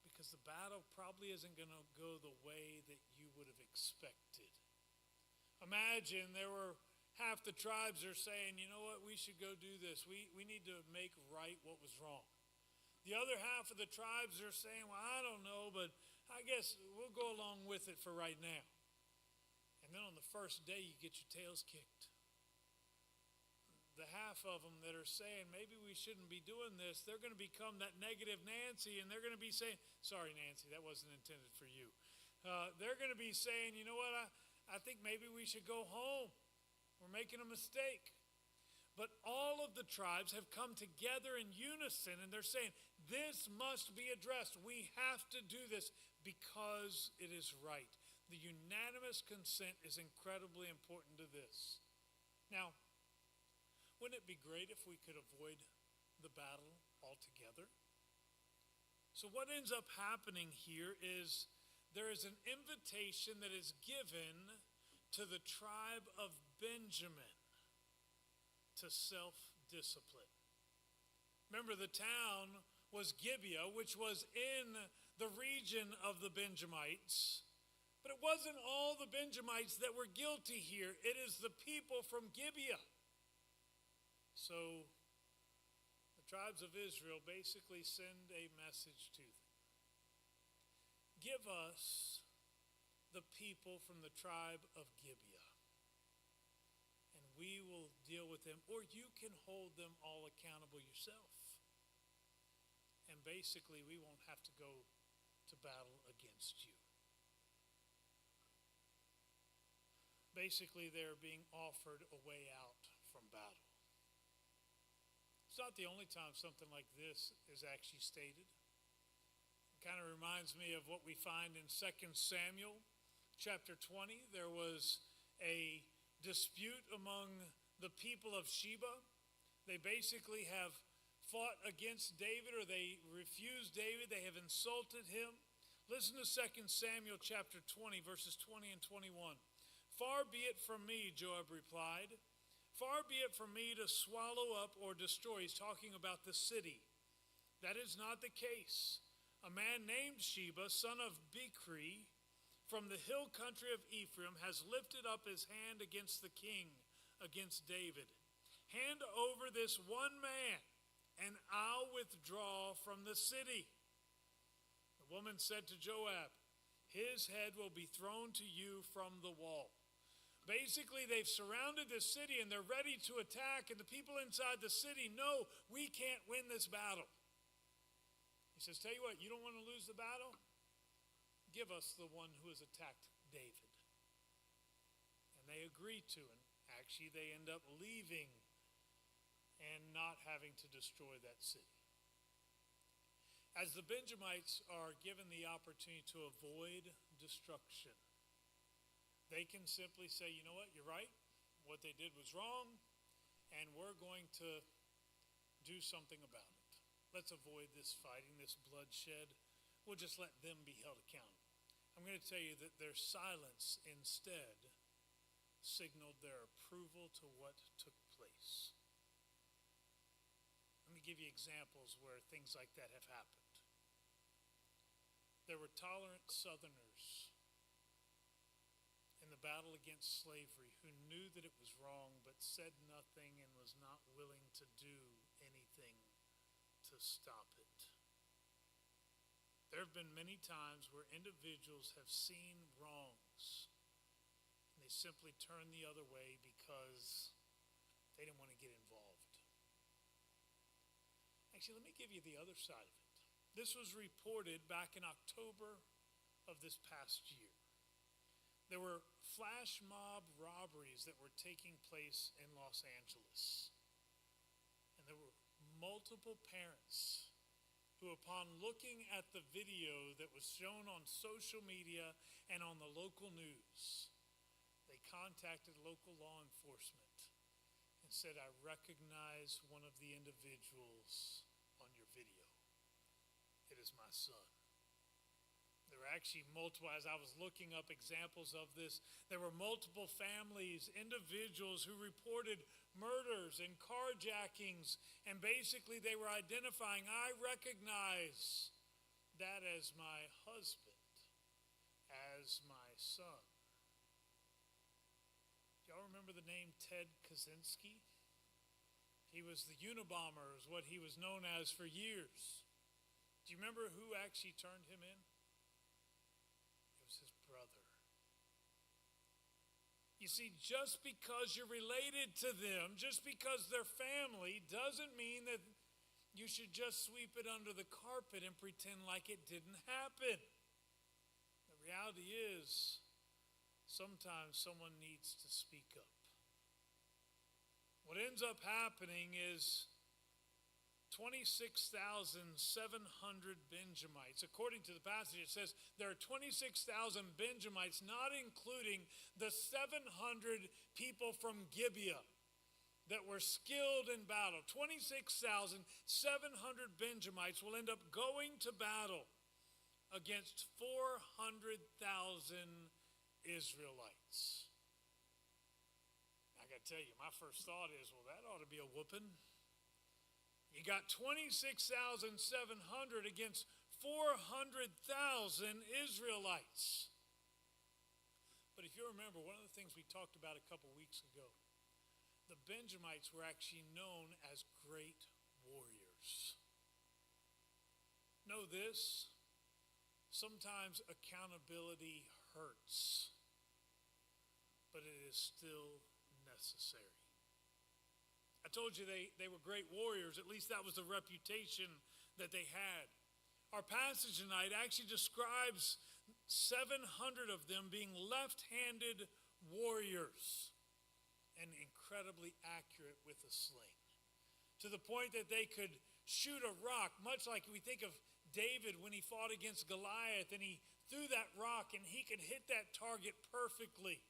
Speaker 2: because the battle probably isn't going to go the way that you would have expected. Imagine there were half the tribes are saying, you know what, we should go do this. We need to make right what was wrong. The other half of the tribes are saying, well, I don't know, but I guess we'll go along with it for right now. And then on the first day, you get your tails kicked. The half of them that are saying, maybe we shouldn't be doing this, they're going to become that negative Nancy, and they're going to be saying, sorry, Nancy, that wasn't intended for you. They're going to be saying, you know what, I think maybe we should go home. We're making a mistake. But all of the tribes have come together in unison, and they're saying, this must be addressed. We have to do this because it is right. The unanimous consent is incredibly important to this. Now, wouldn't it be great if we could avoid the battle altogether? So what ends up happening here is there is an invitation that is given to the tribe of Benjamin to self-discipline. Remember, the town was Gibeah, which was in the region of the Benjamites. But it wasn't all the Benjamites that were guilty here. It is the people from Gibeah. So the tribes of Israel basically send a message to them. Give us the people from the tribe of Gibeah, and we will deal with them, or you can hold them all accountable yourself. And basically, we won't have to go to battle against you. Basically, they're being offered a way out from battle. It's not the only time something like this is actually stated. It kind of reminds me of what we find in 2 Samuel chapter 20. There was a dispute among the people of Sheba. They basically have fought against David, or they refused David. They have insulted him. Listen to 2 Samuel chapter 20, verses 20 and 21. Far be it from me, Joab replied. Far be it from me to swallow up or destroy. He's talking about the city. That is not the case. A man named Sheba, son of Bichri, from the hill country of Ephraim, has lifted up his hand against the king, against David. Hand over this one man, and I'll withdraw from the city. The woman said to Joab, his head will be thrown to you from the wall. Basically, they've surrounded this city and they're ready to attack, and the people inside the city know we can't win this battle. He says, tell you what, you don't want to lose the battle? Give us the one who has attacked David. And they agree to it. Actually, they end up leaving and not having to destroy that city. As the Benjamites are given the opportunity to avoid destruction, they can simply say, you know what, you're right. What they did was wrong, and we're going to do something about it. let's avoid this fighting, this bloodshed. We'll just let them be held accountable. I'm going to tell you that their silence instead signaled their approval to what took place. Let me give you examples where things like that have happened. There were tolerant Southerners in the battle against slavery who knew that it was wrong but said nothing and was not willing to do anything to stop it. There have been many times where individuals have seen wrongs and they simply turned the other way because they didn't want to get involved. Actually, let me give you the other side of it. This was reported back in October of this past year. There were flash mob robberies that were taking place in Los Angeles. And there were multiple parents who, upon looking at the video that was shown on social media and on the local news, they contacted local law enforcement and said, "I recognize one of the individuals on your video. It is my son." There were actually multiple, as I was looking up examples of this, there were multiple families, individuals who reported murders and carjackings, and basically they were identifying, "I recognize that as my husband, as my son." Y'all remember the name Ted Kaczynski? He was the Unabomber, is what he was known as for years. Do you remember who actually turned him in? It was his brother. You see, just because you're related to them, just because they're family, doesn't mean that you should just sweep it under the carpet and pretend like it didn't happen. The reality is, sometimes someone needs to speak up. What ends up happening is 26,700 Benjamites. According to the passage, it says there are 26,000 Benjamites, not including the 700 people from Gibeah that were skilled in battle. 26,700 Benjamites will end up going to battle against 400,000 Israelites. I got to tell you, my first thought is, well, that ought to be a whooping. You got 26,700 against 400,000 Israelites. But if you remember, one of the things we talked about a couple weeks ago, the Benjamites were actually known as great warriors. Know this, sometimes accountability hurts, but it is still necessary. I told you they were great warriors. At least that was the reputation that they had. Our passage tonight actually describes 700 of them being left-handed warriors and incredibly accurate with a sling, to the point that they could shoot a rock, much like we think of David when he fought against Goliath and he threw that rock and he could hit that target perfectly.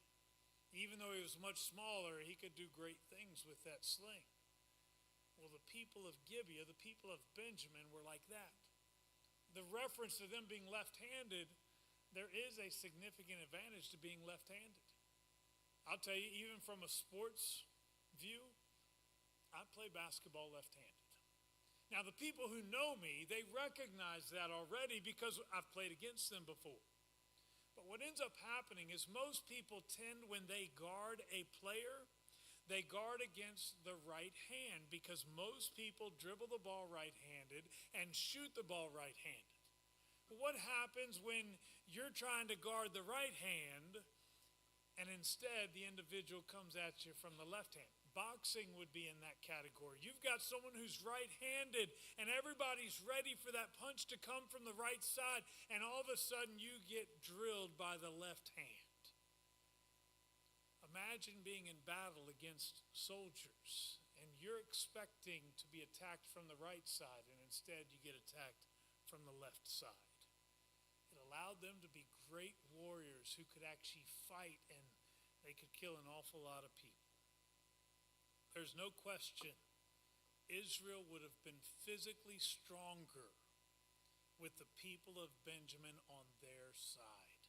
Speaker 2: Even though he was much smaller, he could do great things with that sling. Well, the people of Gibeah, the people of Benjamin, were like that. The reference to them being left-handed, there is a significant advantage to being left-handed. I'll tell you, even from a sports view, I play basketball left-handed. Now, the people who know me, they recognize that already because I've played against them before. But what ends up happening is most people tend, when they guard a player, they guard against the right hand because most people dribble the ball right-handed and shoot the ball right-handed. But what happens when you're trying to guard the right hand and instead the individual comes at you from the left hand? Boxing would be in that category. You've got someone who's right-handed and everybody's ready for that punch to come from the right side, and all of a sudden you get drilled by the left hand. Imagine being in battle against soldiers and you're expecting to be attacked from the right side and instead you get attacked from the left side. It allowed them to be great warriors who could actually fight and they could kill an awful lot of people. There's no question Israel would have been physically stronger with the people of Benjamin on their side.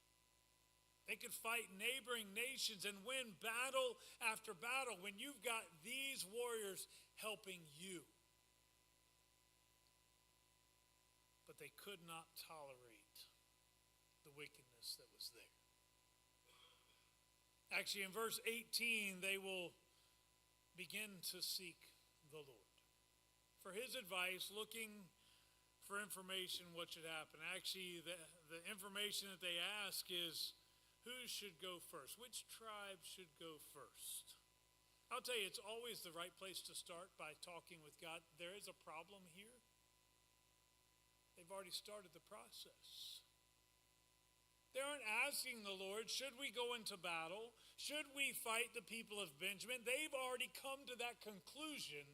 Speaker 2: They could fight neighboring nations and win battle after battle when you've got these warriors helping you. But they could not tolerate the wickedness that was there. Actually, in verse 18, they will begin to seek the Lord for his advice, looking for information what should happen. Actually, the information that they ask is, who should go first? Which tribe should go first? I'll tell you, it's always the right place to start by talking with God. There is a problem here. They've already started the process. They aren't asking the Lord, should we go into battle? Should we fight the people of Benjamin? They've already come to that conclusion.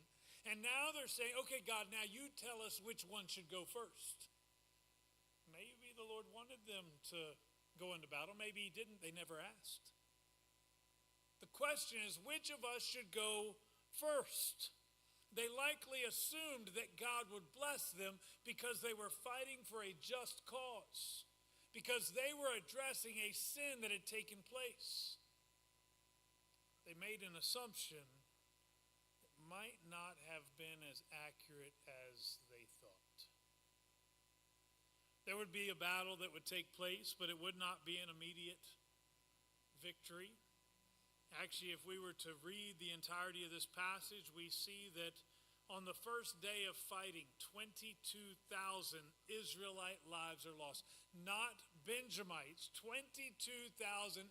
Speaker 2: And now they're saying, okay, God, now you tell us which one should go first. Maybe the Lord wanted them to go into battle. Maybe he didn't. They never asked. The question is, which of us should go first? They likely assumed that God would bless them because they were fighting for a just cause, because they were addressing a sin that had taken place. They made an assumption that might not have been as accurate as they thought. There would be a battle that would take place, but it would not be an immediate victory. Actually, if we were to read the entirety of this passage, we see that on the first day of fighting, 22,000 Israelite lives are lost. Not Benjamites. 22,000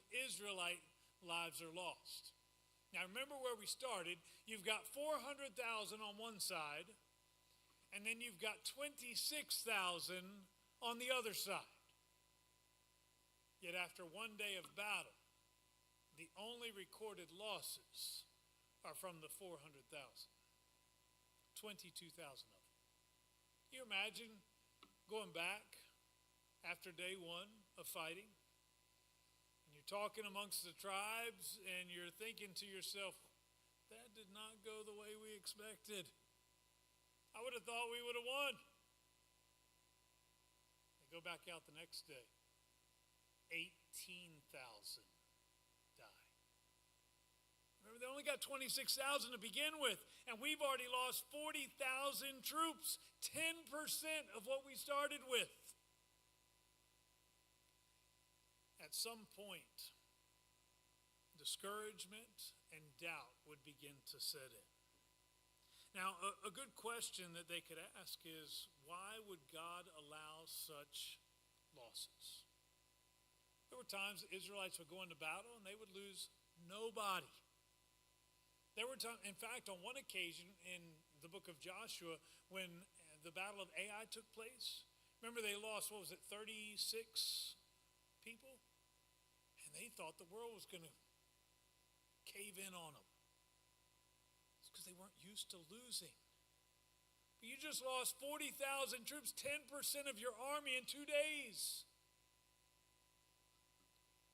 Speaker 2: Israelite lives are lost. Now remember where we started. You've got 400,000 on one side, and then you've got 26,000 on the other side. Yet after one day of battle, the only recorded losses are from the 400,000. 22,000 of them. Can you imagine going back after day one of fighting? And you're talking amongst the tribes and you're thinking to yourself, that did not go the way we expected. I would have thought we would have won. They go back out the next day. 18,000 die. Remember, they only got 26,000 to begin with, and we've already lost 40,000 troops, 10% of what we started with. At some point, discouragement and doubt would begin to set in. Now, a good question that they could ask is, why would God allow such losses? There were times the Israelites would go into battle and they would lose nobody. There were times, in fact, on one occasion in the book of Joshua, when the battle of Ai took place, remember they lost, 36 people? And they thought the world was going to cave in on them. It's because they weren't used to losing. But you just lost 40,000 troops, 10% of your army in 2 days.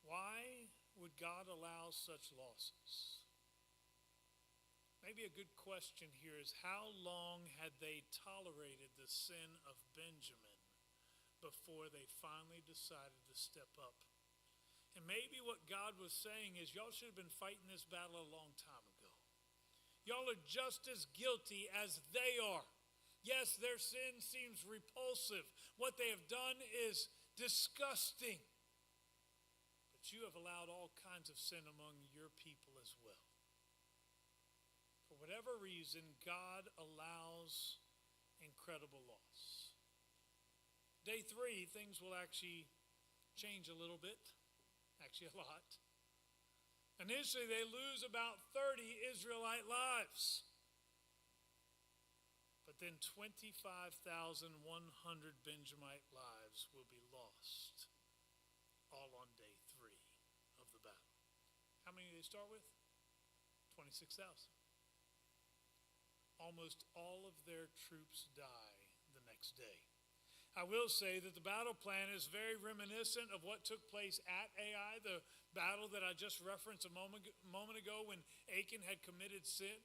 Speaker 2: Why would God allow such losses? Maybe a good question here is, how long had they tolerated the sin of Benjamin before they finally decided to step up? And maybe what God was saying is, y'all should have been fighting this battle a long time ago. Y'all are just as guilty as they are. Yes, their sin seems repulsive. What they have done is disgusting. But you have allowed all kinds of sin among your people as well. For whatever reason, God allows incredible loss. Day 3, things will actually change a little bit. Actually, a lot. Initially, they lose about 30 Israelite lives. But then 25,100 Benjamite lives will be lost, all on day 3 of the battle. How many did they start with? 26,000. Almost all of their troops die the next day. I will say that the battle plan is very reminiscent of what took place at Ai, the battle that I just referenced a moment ago when Achan had committed sin.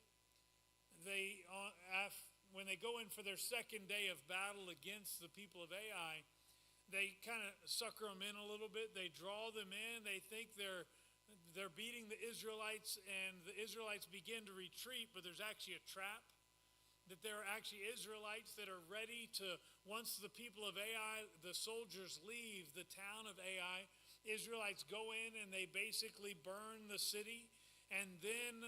Speaker 2: when they go in for their second day of battle against the people of Ai, they kind of sucker them in a little bit. They draw them in. They think they're beating the Israelites, and the Israelites begin to retreat, but there's actually a trap. That there are actually Israelites that are ready to, once the people of Ai, the soldiers leave the town of Ai, Israelites go in and they basically burn the city, and then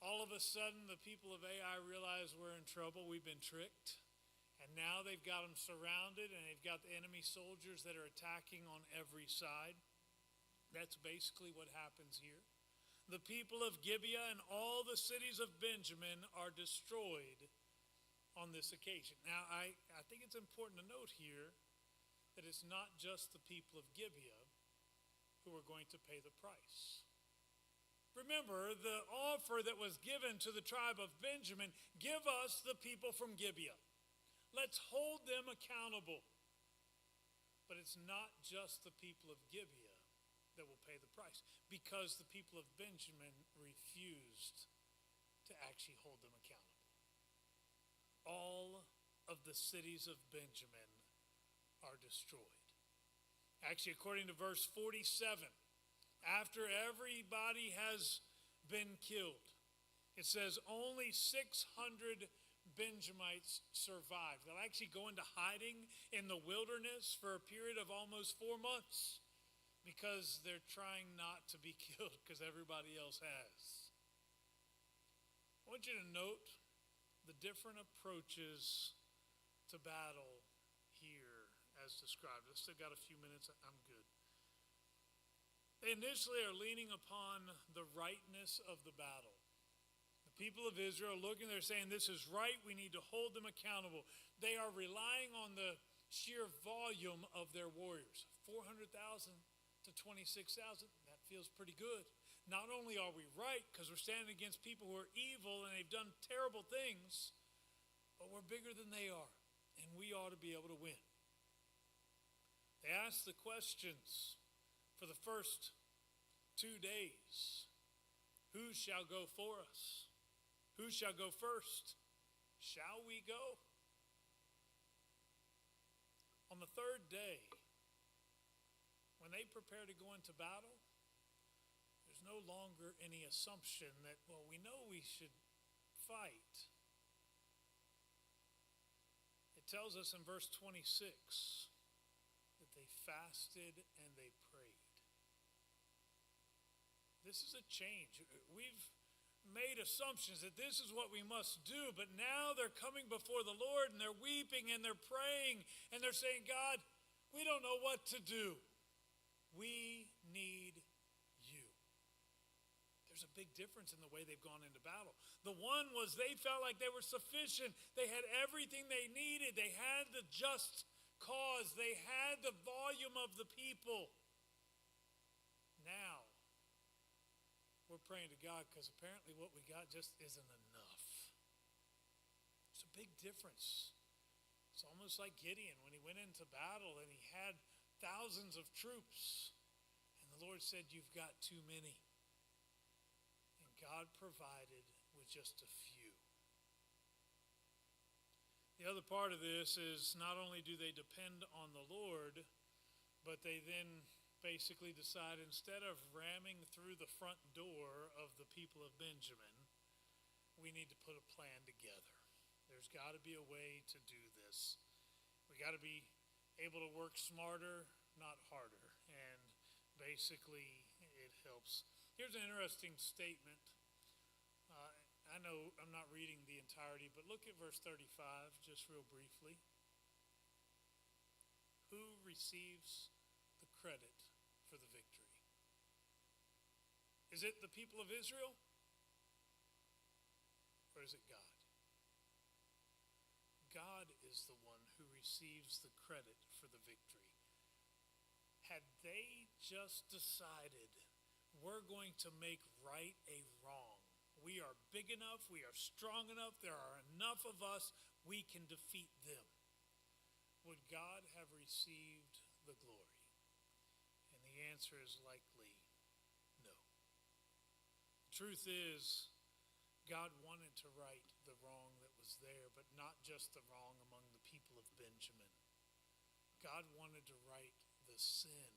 Speaker 2: all of a sudden the people of Ai realize we're in trouble, we've been tricked, and now they've got them surrounded, and they've got the enemy soldiers that are attacking on every side. That's basically what happens here. The people of Gibeah and all the cities of Benjamin are destroyed on this occasion. Now, I think it's important to note here that it's not just the people of Gibeah who are going to pay the price. Remember, the offer that was given to the tribe of Benjamin, give us the people from Gibeah. Let's hold them accountable. But it's not just the people of Gibeah that will pay the price, because the people of Benjamin refused to actually hold them accountable. All of the cities of Benjamin are destroyed. Actually, according to verse 47, after everybody has been killed, it says only 600 Benjamites survived. They'll actually go into hiding in the wilderness for a period of almost 4 months, because they're trying not to be killed because everybody else has. I want you to note the different approaches to battle here as described. I've still got a few minutes. I'm good. They initially are leaning upon the rightness of the battle. The people of Israel looking, they're saying, this is right, we need to hold them accountable. They are relying on the sheer volume of their warriors. 400,000 to 26,000, that feels pretty good. Not only are we right, because we're standing against people who are evil and they've done terrible things, but we're bigger than they are, and we ought to be able to win. They asked the questions for the first 2 days. Who shall go for us? Who shall go first? Shall we go? On the third day, when they prepare to go into battle, there's no longer any assumption that, well, we know we should fight. It tells us in verse 26 that they fasted and they prayed. This is a change. We've made assumptions that this is what we must do, but now they're coming before the Lord and they're weeping and they're praying and they're saying, God, we don't know what to do. We need you. There's a big difference in the way they've gone into battle. The one was they felt like they were sufficient. They had everything they needed. They had the just cause. They had the volume of the people. Now, we're praying to God because apparently what we got just isn't enough. It's a big difference. It's almost like Gideon when he went into battle and he had thousands of troops. And the Lord said, you've got too many. And God provided with just a few. The other part of this is not only do they depend on the Lord, but they then basically decide instead of ramming through the front door of the people of Benjamin, we need to put a plan together. There's got to be a way to do this. We got to be able to work smarter, not harder. And basically, it helps. Here's an interesting statement. I know I'm not reading the entirety, but look at verse 35 just real briefly. Who receives the credit for the victory? Is it the people of Israel? Or is it God? God is the one who receives the credit for the victory. Had they just decided, we're going to make right a wrong, we are big enough, we are strong enough, there are enough of us, we can defeat them, would God have received the glory? And the answer is likely no. The truth is, God wanted to right the wrong that was there, but not just the wrong among the people of Benjamin. God wanted to right the sin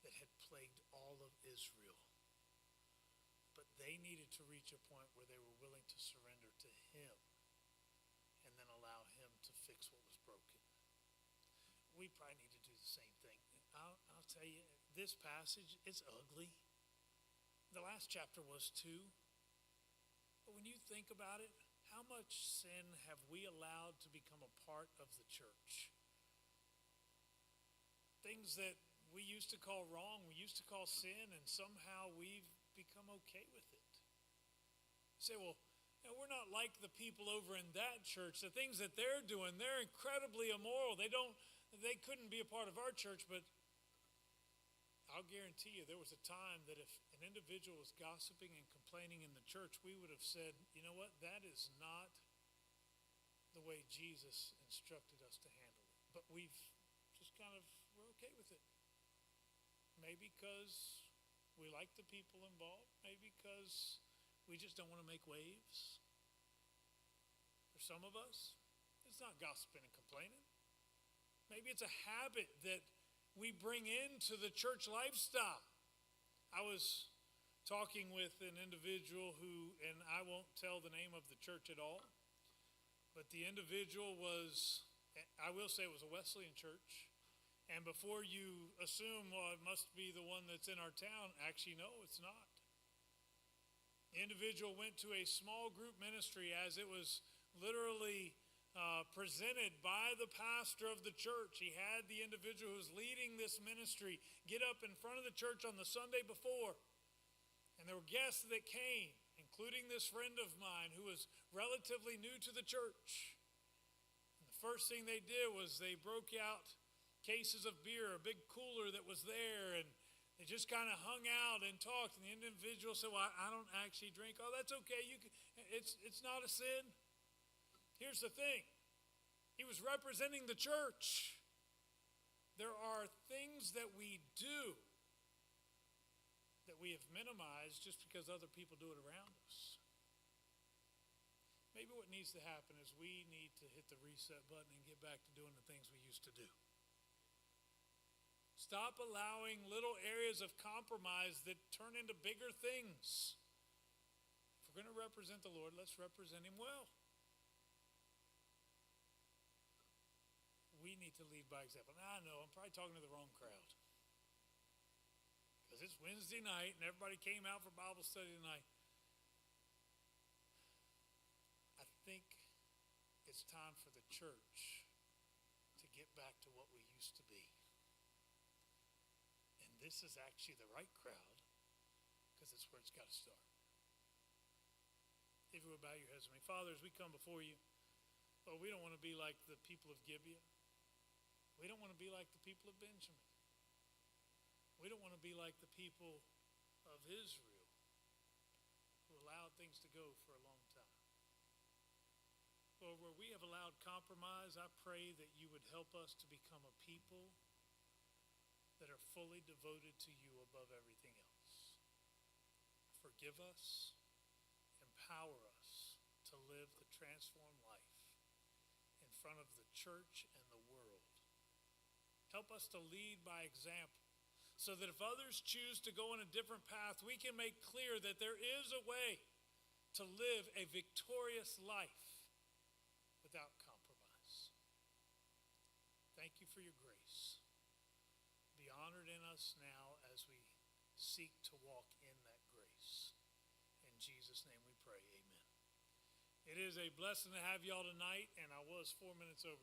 Speaker 2: that had plagued all of Israel. But they needed to reach a point where they were willing to surrender to him and then allow him to fix what was broken. We probably need to do the same thing. I'll tell you, this passage, it's ugly. The last chapter was too. But when you think about it, how much sin have we allowed to become a part of the church? Things that we used to call wrong, we used to call sin, and somehow we've become okay with it. You say, well, we're not like the people over in that church. The things that they're doing, they're incredibly immoral. They couldn't be a part of our church, but I'll guarantee you there was a time that if an individual was gossiping and complaining in the church, we would have said, you know what, that is not the way Jesus instructed us to handle it. But we're okay with it. Maybe because we like the people involved, maybe because we just don't want to make waves. For some of us, it's not gossiping and complaining. Maybe it's a habit that we bring into the church lifestyle. I was talking with an individual who, and I won't tell the name of the church at all, but the individual was, I will say it was a Wesleyan church. And before you assume, well, it must be the one that's in our town, actually, no, it's not. The individual went to a small group ministry as it was literally presented by the pastor of the church. He had the individual who was leading this ministry get up in front of the church on the Sunday before. And there were guests that came, including this friend of mine who was relatively new to the church. And the first thing they did was they broke out cases of beer, a big cooler that was there, and they just kind of hung out and talked. And the individual said, well, I don't actually drink. Oh, that's okay. It's not a sin. Here's the thing. He was representing the church. There are things that we do that we have minimized just because other people do it around us. Maybe what needs to happen is we need to hit the reset button and get back to doing the things we used to do. Stop allowing little areas of compromise that turn into bigger things. If we're going to represent the Lord, let's represent him well. We need to lead by example. Now, I know I'm probably talking to the wrong crowd. Because it's Wednesday night and everybody came out for Bible study tonight. I think it's time for the church to get back to what we used to be. And this is actually the right crowd because it's where it's got to start. If you would bow your heads with me. Father, as we come before you, Lord, we don't want to be like the people of Gibeah. We don't want to be like the people of Benjamin. We don't want to be like the people of Israel who allowed things to go for a long time. Lord, where we have allowed compromise, I pray that you would help us to become a people that are fully devoted to you above everything else. Forgive us, empower us to live the transformed life in front of the church and the world. Help us to lead by example so that if others choose to go on a different path, we can make clear that there is a way to live a victorious life without compromise. Thank you for your grace. Be honored in us now as we seek to walk in that grace. In Jesus' name we pray, amen. It is a blessing to have y'all tonight, and I was 4 minutes over.